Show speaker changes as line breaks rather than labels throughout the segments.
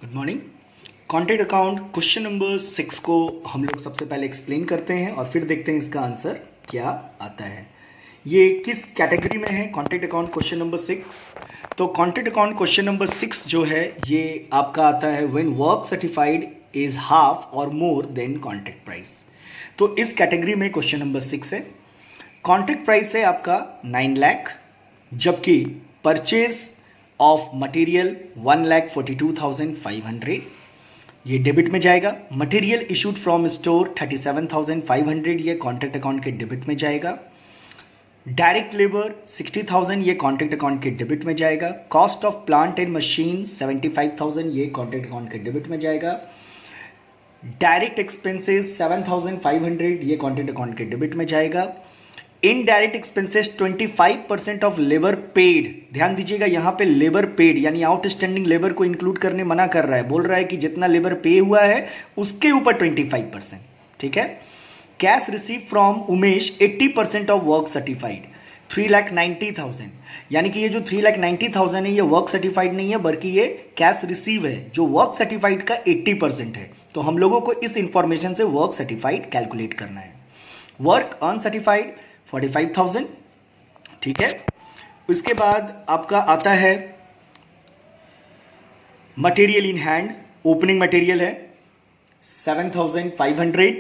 Good morning. Contract account question number 6 को हम लोग सबसे पहले एक्सप्लेन करते हैं और फिर देखते हैं इसका आंसर क्या आता है। ये किस कैटेगरी में है कॉन्ट्रैक्ट अकाउंट क्वेश्चन नंबर 6? तो कॉन्ट्रैक्ट अकाउंट क्वेश्चन नंबर 6 जो है ये आपका आता है when work certified is half और मोर देन कॉन्ट्रैक्ट प्राइस। तो इस कैटेगरी में क्वेश्चन नंबर 6 है। कॉन्ट्रैक्ट प्राइस है आपका 9 लाख, जबकि परचेज ऑफ मटेरियल 1,42,500 ये डेबिट में जाएगा। मटेरियल इशूड फ्रॉम स्टोर 37,500 ये कॉन्ट्रैक्ट अकाउंट के डेबिट में जाएगा। डायरेक्ट लेबर 60,000 ये कॉन्ट्रैक्ट अकाउंट के डेबिट में जाएगा। Cost of plant and machine 75,000 ये कॉन्ट्रैक्ट अकाउंट के डेबिट में जाएगा। डायरेक्ट एक्सपेंसेस 7,500 ये कॉन्ट्रैक्ट अकाउंट के डेबिट में जाएगा। Indirect expenses 25% of labour paid, ध्यान दीजिएगा यहाँ पे लेबर पेड यानी आउटस्टैंडिंग लेबर को इंक्लूड करने मना कर रहा है, बोल रहा है कि जितना लेबर पे हुआ है उसके ऊपर 25%, ठीक है। Cash receive from Umesh 80% of work certified 3,90,000, यानी कि ये जो 3,90,000 है ये वर्क सर्टिफाइड नहीं है बल्कि ये कैश रिसीव है जो वर्क सर्टिफाइड का 80% है। तो हम लोगों को इस इंफॉर्मेशन से वर्क सर्टिफाइड कैलकुलेट करना है। वर्क अनसर्टिफाइड 45,000, ठीक है। उसके बाद आपका आता है material in hand, opening material है 7,500,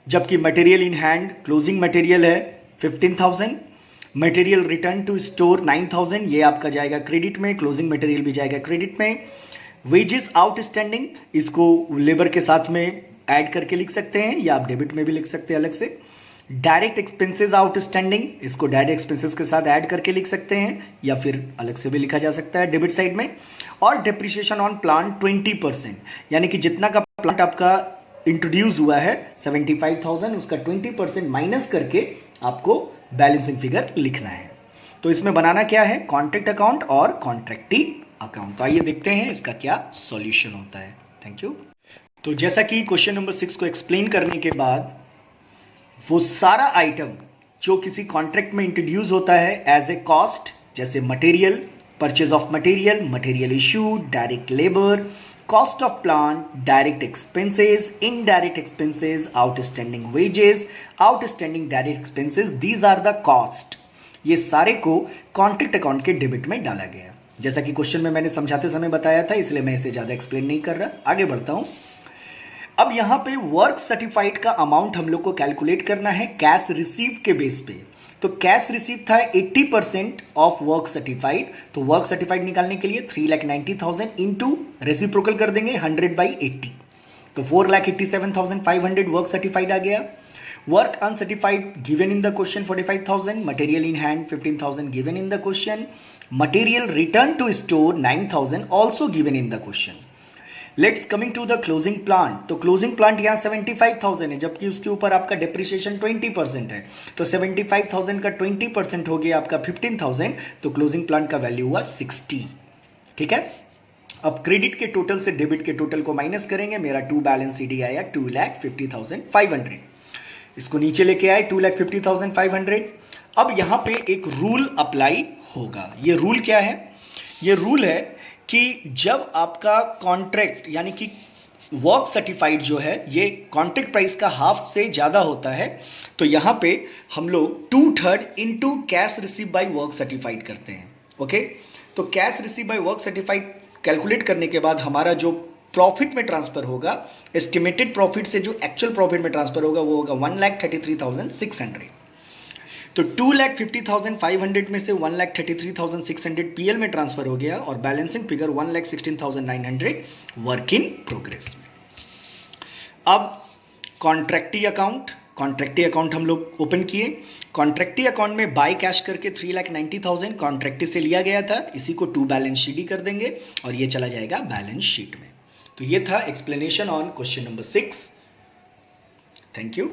जबकि material in hand closing material है 15,000। मटेरियल रिटर्न टू स्टोर 9,000 ये आपका जाएगा क्रेडिट में, क्लोजिंग मटेरियल भी जाएगा क्रेडिट में। वेजेस आउटस्टैंडिंग इसको लेबर के साथ में ऐड करके लिख सकते हैं या आप डेबिट में भी लिख सकते हैं अलग से। डायरेक्ट एक्सपेंसेस आउटस्टैंडिंग इसको डायरेक्ट एक्सपेंसेस के साथ ऐड करके लिख सकते हैं या फिर अलग से भी लिखा जा सकता है डेबिट साइड में। और डेप्रिसिएशन ऑन प्लांट 20%, यानी कि जितना का प्लांट आपका इंट्रोड्यूस हुआ है 75,000 उसका 20% माइनस करके आपको बैलेंसिंग फिगर लिखना है। तो इसमें बनाना क्या है, कॉन्ट्रैक्ट अकाउंट और कॉन्ट्रैक्टी अकाउंट। तो आइए देखते हैं इसका क्या सॉल्यूशन होता है। Thank you. तो जैसा कि क्वेश्चन नंबर 6 को एक्सप्लेन करने के बाद वो सारा आइटम जो किसी कॉन्ट्रैक्ट में इंट्रोड्यूस होता है एज ए कॉस्ट, जैसे material, purchase of material, material issue, direct labour, cost of plant, direct expenses, indirect expenses, outstanding wages, outstanding direct expenses, these are the cost. ये सारे को कॉन्ट्रैक्ट अकाउंट के debit में डाला गया। जैसा कि क्वेश्चन में मैंने समझाते समय बताया था, इसलिए मैं इसे ज्यादा एक्सप्लेन नहीं कर रहा, आगे बढ़ता हूं। अब यहां पे वर्क सर्टिफाइड का अमाउंट हम लोग को कैलकुलेट करना है कैश रिसीव के बेस पे। तो कैश रिसीव था 80% ऑफ वर्क सर्टिफाइड, तो वर्क सर्टिफाइड निकालने के लिए 3,90,000 इंटू रेसिप्रोकल कर देंगे 100/80, तो 4,87,500 वर्क सर्टिफाइड आ गया। Work uncertified given in the question 45,000, material in hand 15,000 given in the question, material return to store 9,000 also given in the question. Let's coming to the closing plant, तो closing plant यहाँ 75,000 है, जबकि उसके ऊपर आपका depreciation 20% है, तो 75,000 का 20% हो गया आपका 15,000, तो क्लोजिंग प्लांट का वैल्यू हुआ 60, ठीक है। अब क्रेडिट के टोटल से डेबिट के टोटल को माइनस करेंगे, मेरा टू बैलेंस सीडी आया 2,50,500, इसको नीचे लेके आए 2,50,500। अब यहां पे एक रूल अप्लाई होगा। ये रूल क्या है, ये रूल है कि जब आपका कॉन्ट्रैक्ट यानी कि वर्क सर्टिफाइड जो है ये कॉन्ट्रैक्ट प्राइस का हाफ से ज़्यादा होता है, तो यहाँ पे हम लोग 2/3 into cash receive by work certified करते हैं। ओके, तो cash receive by work certified calculate करने के बाद हमारा जो प्रॉफिट में ट्रांसफर होगा, एस्टिमेटेड प्रॉफिट से जो एक्चुअल प्रॉफिट में ट्रांसफर होगा वो होगा 1,33,600। तो 2,50,500 में से 1,33,600 पीएल में ट्रांसफर हो गया और balancing figure 1,16,900 work in progress में। अब कॉन्ट्रैक्टी अकाउंट हम लोग ओपन किए। कॉन्ट्रैक्टी अकाउंट में बाय कैश करके 3,90,000 कॉन्ट्रैक्टी से लिया गया था, इसी को टू बैलेंस शीट ही कर देंगे और ये चला जाएगा बैलेंस शीट में। तो ये था explanation on question number 6। Thank you.